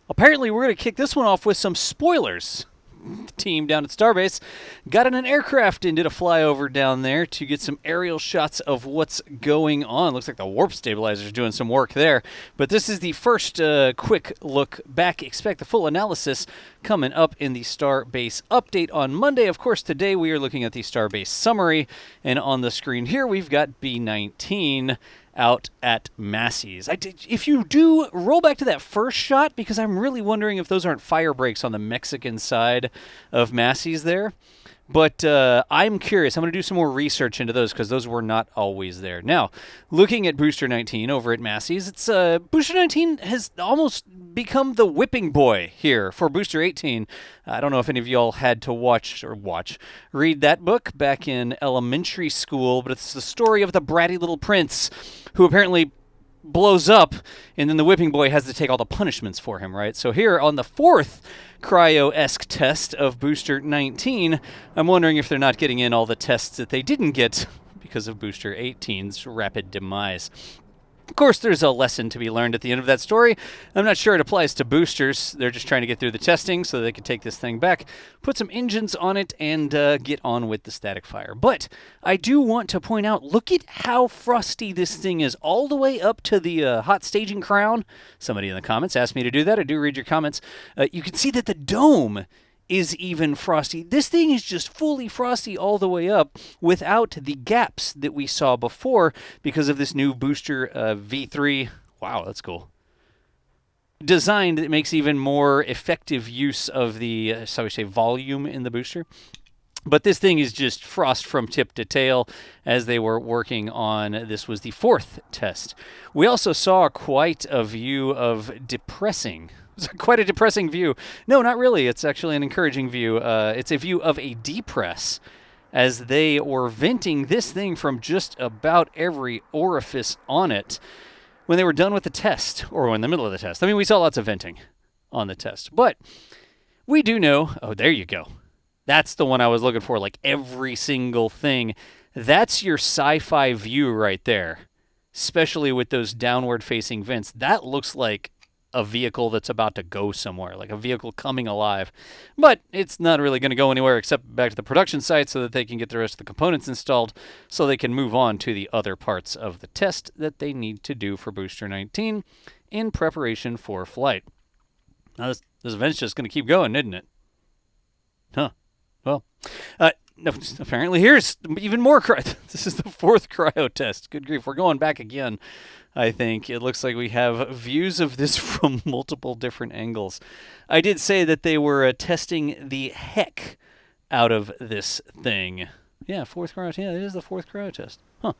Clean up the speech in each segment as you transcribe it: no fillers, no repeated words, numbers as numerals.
Apparently, we're going to kick this one off with some spoilers. The team down at Starbase got in an aircraft and did a flyover down there to get some aerial shots of what's going on. Looks like the warp stabilizer is doing some work there. But this is the first quick look back. Expect the full analysis coming up in the Starbase update on Monday. Of course, today we are looking at the Starbase summary. And on the screen here, we've got B19 out at Masseys. If you do, roll back to that first shot, because I'm really wondering if those aren't fire breaks on the Mexican side of Masseys there. But I'm curious. I'm going to do some more research into those, because those were not always there. Now, looking at Booster 19 over at Masseys, it's Booster 19 has almost become the whipping boy here for Booster 18. I don't know if any of y'all had to read that book back in elementary school, but it's the story of the bratty little prince who apparently blows up, and then the whipping boy has to take all the punishments for him, right? So here on the fourth Cryo-esque test of Booster 19, I'm wondering if they're not getting in all the tests that they didn't get because of Booster 18's rapid demise. Of course, there's a lesson to be learned at the end of that story. I'm not sure it applies to boosters. They're just trying to get through the testing so they can take this thing back, put some engines on it, and get on with the static fire. But I do want to point out, look at how frosty this thing is, all the way up to the hot staging crown. Somebody in the comments asked me to do that. I do read your comments. You can see that the dome is even frosty. This thing is just fully frosty all the way up without the gaps that we saw before because of this new booster V3. Wow, that's cool. Design that makes even more effective use of the, shall we say, volume in the booster. But this thing is just frost from tip to tail as they were working on, this was the fourth test. We also saw quite a view of depressing. It's quite a depressing view. No, not really. It's actually an encouraging view. It's a view of a depress as they were venting this thing from just about every orifice on it when they were done with the test, or in the middle of the test. I mean, we saw lots of venting on the test. But we do know, oh, there you go. That's the one I was looking for, like every single thing. That's your sci-fi view right there, especially with those downward-facing vents. That looks like a vehicle that's about to go somewhere, like a vehicle coming alive. But it's not really going to go anywhere except back to the production site so that they can get the rest of the components installed so they can move on to the other parts of the test that they need to do for Booster 19 in preparation for flight. Now, this event's just going to keep going, isn't it? Huh. Well, no, apparently here's even more cryo. This is the fourth cryo test. Good grief, we're going back again. I think it looks like we have views of this from multiple different angles. I did say that they were testing the heck out of this thing. Yeah, fourth cryo. Yeah, it is the fourth cryo test. Huh.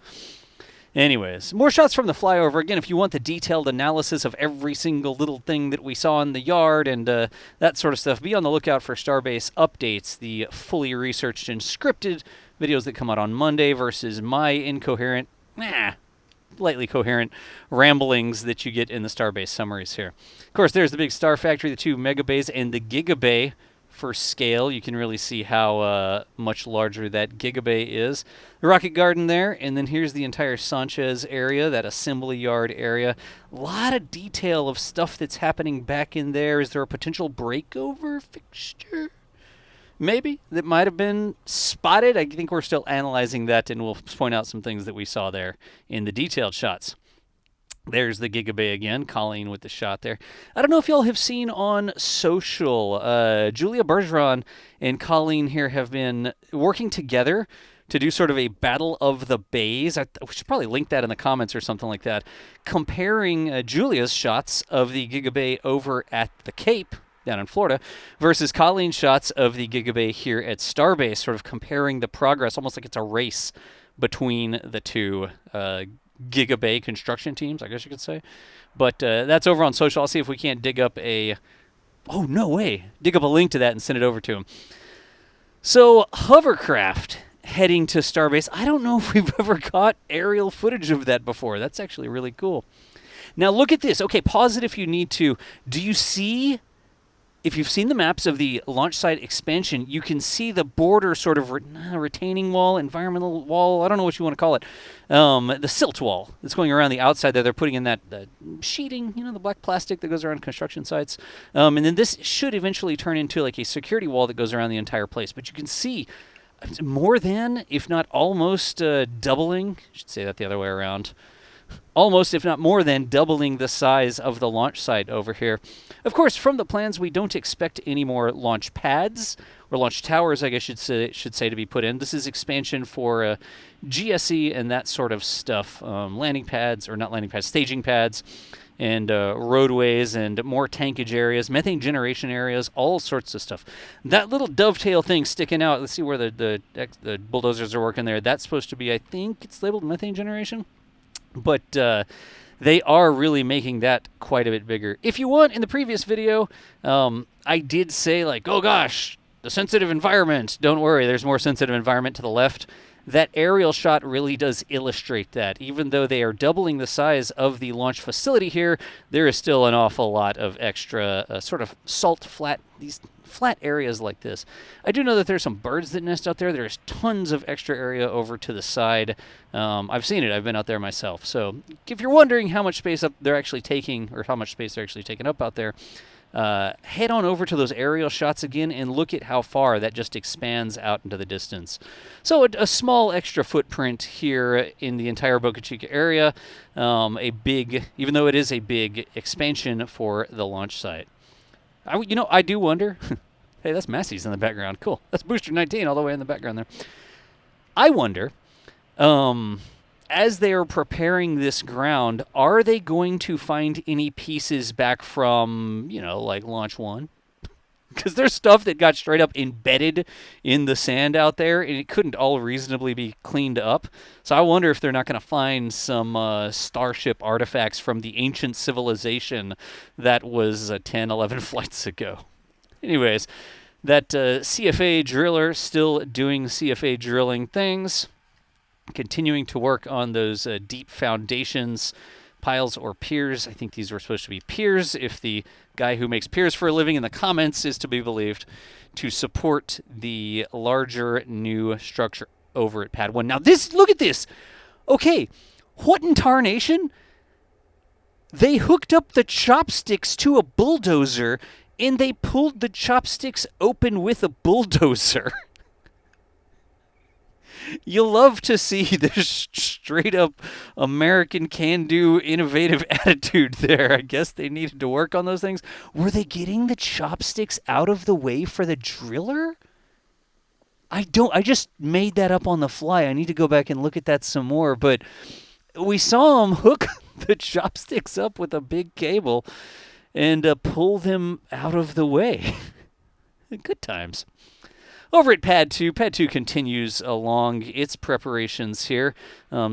Anyways, more shots from the flyover. Again, if you want the detailed analysis of every single little thing that we saw in the yard and that sort of stuff, be on the lookout for Starbase updates, the fully researched and scripted videos that come out on Monday versus my incoherent, lightly coherent ramblings that you get in the Starbase summaries here. Of course, there's the big Star Factory, the two Megabays, and the Gigabay for scale. You can really see how much larger that Gigabay is. The Rocket Garden there, and then here's the entire Sanchez area, that assembly yard area. A lot of detail of stuff that's happening back in there. Is there a potential breakover fixture? Maybe. That might have been spotted. I think we're still analyzing that, and we'll point out some things that we saw there in the detailed shots. There's the Gigabay again, Colleen with the shot there. I don't know if y'all have seen on social, Julia Bergeron and Colleen here have been working together to do sort of a battle of the bays. We should probably link that in the comments or something like that. Comparing Julia's shots of the Gigabay over at the Cape down in Florida versus Colleen's shots of the Gigabay here at Starbase, sort of comparing the progress, almost like it's a race between the two Gigabay construction teams, I guess you could say. But that's over on social. I'll see if we can't dig up a link to that and send it over to him. So Hovercraft heading to Starbase. I don't know if we've ever got aerial footage of that before. That's actually really cool. Now look at this. Okay, pause it if you need to. Do you see if you've seen the maps of the launch site expansion, you can see the border sort of retaining wall, environmental wall, I don't know what you want to call it, the silt wall that's going around the outside there. They're putting in that sheeting, you know, the black plastic that goes around construction sites. And then this should eventually turn into like a security wall that goes around the entire place. But you can see more than, if not almost doubling, I should say that the other way around, almost, if not more than, doubling the size of the launch site over here. Of course, from the plans, we don't expect any more launch pads, or launch towers, I guess should say to be put in. This is expansion for GSE and that sort of stuff. Landing pads, or not landing pads, staging pads, and roadways, and more tankage areas, methane generation areas, all sorts of stuff. That little dovetail thing sticking out, let's see where the bulldozers are working there. That's supposed to be, I think it's labeled methane generation. But they are really making that quite a bit bigger. If you want, in the previous video, I did say, like, oh gosh, the sensitive environment. Don't worry, there's more sensitive environment to the left. That aerial shot really does illustrate that. Even though they are doubling the size of the launch facility here, there is still an awful lot of extra sort of salt flat, these flat areas like this. I do know that there's some birds that nest out there. There's tons of extra area over to the side. I've seen it. I've been out there myself. So if you're wondering how much space up they're actually taking, or how much space they're actually taking up out there, head on over to those aerial shots again and look at how far that just expands out into the distance. So a small extra footprint here in the entire Boca Chica area. A big, even though it is a big expansion for the launch site. I do wonder. Hey, that's Masseys in the background. Cool. That's Booster 19 all the way in the background there. I wonder, as they are preparing this ground, are they going to find any pieces back from, like Launch 1? Because there's stuff that got straight up embedded in the sand out there, and it couldn't all reasonably be cleaned up. So I wonder if they're not going to find some Starship artifacts from the ancient civilization that was 10, 11 flights ago. Anyways, that CFA driller still doing CFA drilling things, continuing to work on those deep foundations, piles or piers. I think these were supposed to be piers, if the guy who makes piers for a living in the comments is to be believed, to support the larger new structure over at Pad 1. Now look at this! Okay, what in tarnation? They hooked up the chopsticks to a bulldozer, and they pulled the chopsticks open with a bulldozer. You love to see this straight-up American can-do innovative attitude there. I guess they needed to work on those things. Were they getting the chopsticks out of the way for the driller? I just made that up on the fly. I need to go back and look at that some more. But we saw them hook the chopsticks up with a big cable and pull them out of the way. Good times. Over at Pad 2 continues along its preparations here.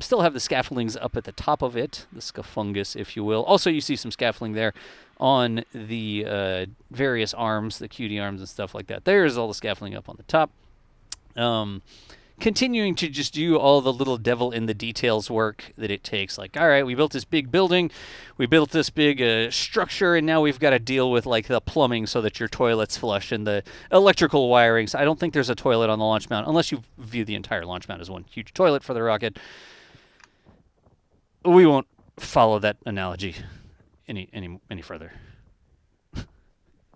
Still have the scaffoldings up at the top of it, the scafungus, if you will. Also, you see some scaffolding there on the various arms, the cutie arms and stuff like that. There's all the scaffolding up on the top. Continuing to just do all the little devil in the details work that it takes. Like, all right, we built this big building, we built this big structure, and now we've got to deal with like the plumbing so that your toilets flush and the electrical wiring. So I don't think there's a toilet on the launch mount, unless you view the entire launch mount as one huge toilet for the rocket. We won't follow that analogy any further.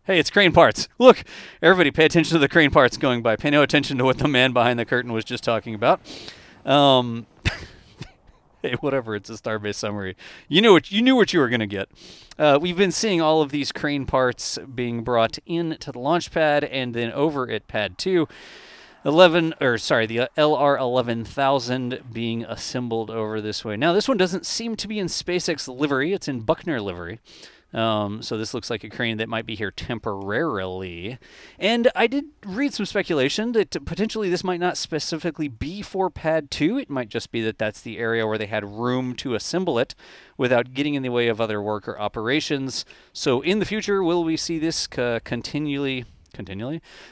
Hey, it's crane parts. Look, everybody pay attention to the crane parts going by. Pay no attention to what the man behind the curtain was just talking about. Hey, whatever, it's a Starbase summary. You knew what you were going to get. We've been seeing all of these crane parts being brought into the launch pad and then over at Pad 2. The LR 11,000 being assembled over this way. Now, this one doesn't seem to be in SpaceX livery. It's in Buckner livery. So this looks like a crane that might be here temporarily. And I did read some speculation that potentially this might not specifically be for Pad 2. It might just be that that's the area where they had room to assemble it without getting in the way of other work or operations. So in the future, will we see this continually,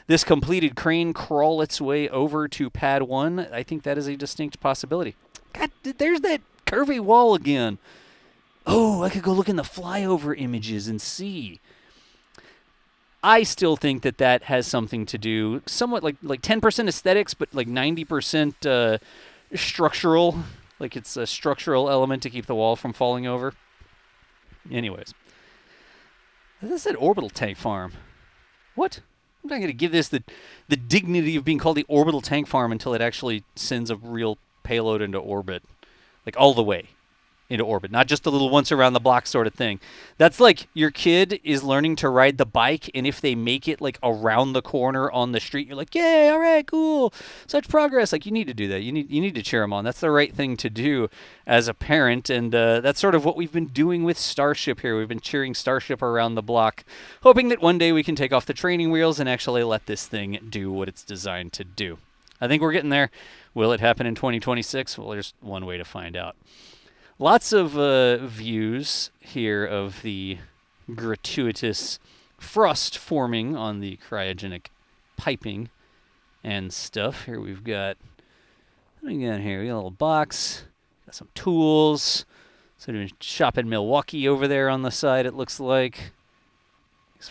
this completed crane crawl its way over to Pad 1? I think that is a distinct possibility. God, there's that curvy wall again. Oh, I could go look in the flyover images and see. I still think that has something to do, somewhat like 10% aesthetics, but like 90% structural. Like it's a structural element to keep the wall from falling over. Anyways. This said Orbital Tank Farm. What? I'm not going to give this the dignity of being called the Orbital Tank Farm until it actually sends a real payload into orbit. Like all the way into orbit, not just the little once around the block sort of thing. That's like your kid is learning to ride the bike, and if they make it like around the corner on the street, you're like, yay, all right, cool, such progress. Like you need to do that. You need to cheer them on. That's the right thing to do as a parent, and that's sort of what we've been doing with Starship here. We've been cheering Starship around the block, hoping that one day we can take off the training wheels and actually let this thing do what it's designed to do. I think we're getting there. Will it happen in 2026? Well, there's one way to find out. Lots of views here of the gratuitous frost forming on the cryogenic piping and stuff. Here we've got, what do we got here? We got a little box, got some tools. So doing shop in Milwaukee over there on the side, it looks like.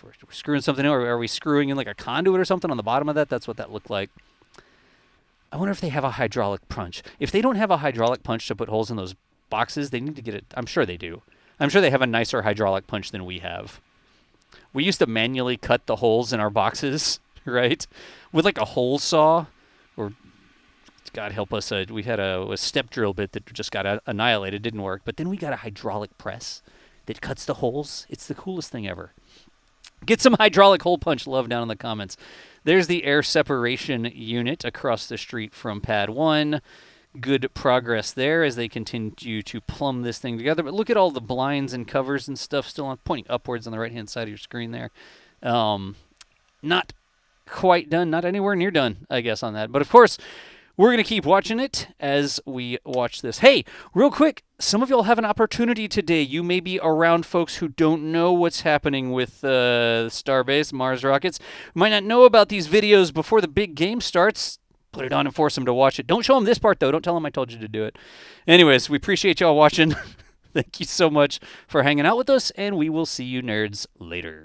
We're screwing something in, or are we screwing in like a conduit or something on the bottom of that? That's what that looked like. I wonder if they have a hydraulic punch. If they don't have a hydraulic punch to put holes in those boxes, they need to get it. I'm sure they do. I'm sure they have a nicer hydraulic punch than we have. We used to manually cut the holes in our boxes, right? With like a hole saw, or God help us, we had a step drill bit that just got annihilated, didn't work. But then we got a hydraulic press that cuts the holes. It's the coolest thing ever. Get some hydraulic hole punch love down in the comments. There's the air separation unit across the street from Pad 1. Good progress there as they continue to plumb this thing together. But look at all the blinds and covers and stuff still on, pointing upwards on the right-hand side of your screen there. Not quite done, not anywhere near done, I guess, on that. But, of course, we're going to keep watching it as we watch this. Hey, real quick, some of y'all have an opportunity today. You may be around folks who don't know what's happening with Starbase, Mars rockets. Might not know about these videos before the big game starts. Put it on and force them to watch it. Don't show them this part, though. Don't tell them I told you to do it. Anyways, we appreciate y'all watching. Thank you so much for hanging out with us, and we will see you nerds later.